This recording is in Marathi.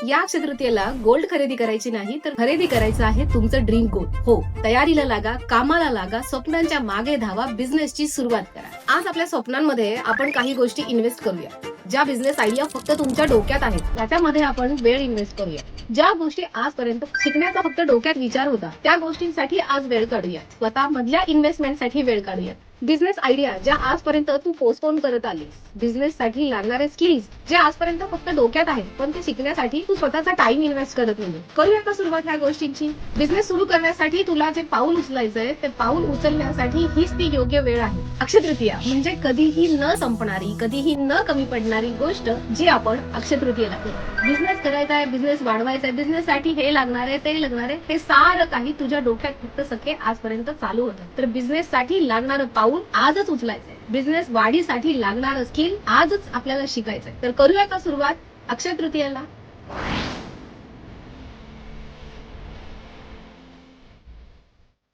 या अक्षय तृतीयेला गोल्ड खरेदी करायची नाही तर खरेदी करायचं आहे तुमचं ड्रीम गोल्ड. हो, तयारीला लागा, कामाला लागा, स्वप्नांच्या मागे धावा, बिझनेसची सुरुवात करा. आज आपल्या स्वप्नांमध्ये आपण काही गोष्टी इन्व्हेस्ट करूया. ज्या बिझनेस आयडिया फक्त तुमच्या डोक्यात आहेत त्याच्यामध्ये आपण वेळ इन्व्हेस्ट करूया. ज्या गोष्टी आजपर्यंत शिकण्याचा फक्त डोक्यात विचार होता त्या गोष्टींसाठी आज वेळ काढूया. स्वतः मधल्या इन्व्हेस्टमेंटसाठी वेळ काढूया. बिझनेस आयडिया ज्या आजपर्यंत तू पोस्टपोन करत आलीस, बिझनेस साठी लागणारे स्किल्स जे आजपर्यंत फक्त डोक्यात आहेत पण ते शिकण्यासाठी तू स्वतःचा टाइम इन्व्हेस्ट करत नाही. करूया का सुरुवात ह्या गोष्टींची? बिझनेस सुरू करण्यासाठी तुला जे पाऊल उचलायचंय ते पाऊल उचलण्यासाठी हीच ती योग्य वेळ आहे. अक्षय तृतीया म्हणजे कधीही न संपणारी, कधीही न कमी पडणारी गोष्ट जी आपण अक्षय तृतीयेला करतो. बिझनेस करायचा आहे, बिझनेस वाढवायचा आहे, बिझनेस साठी हे लागणार आहे, ते लागणार आहे, हे सारं काही तुझ्या डोक्यात फक्त सखे आजपर्यंत चालू होतं. तर बिझनेस साठी लागणारं पाऊल आजच उचलायचंय. बिझनेस वाढीसाठी लागणारं स्किल आजच आपल्याला शिकायचंय. तर करूया का सुरुवात अक्षय तृतीयेला?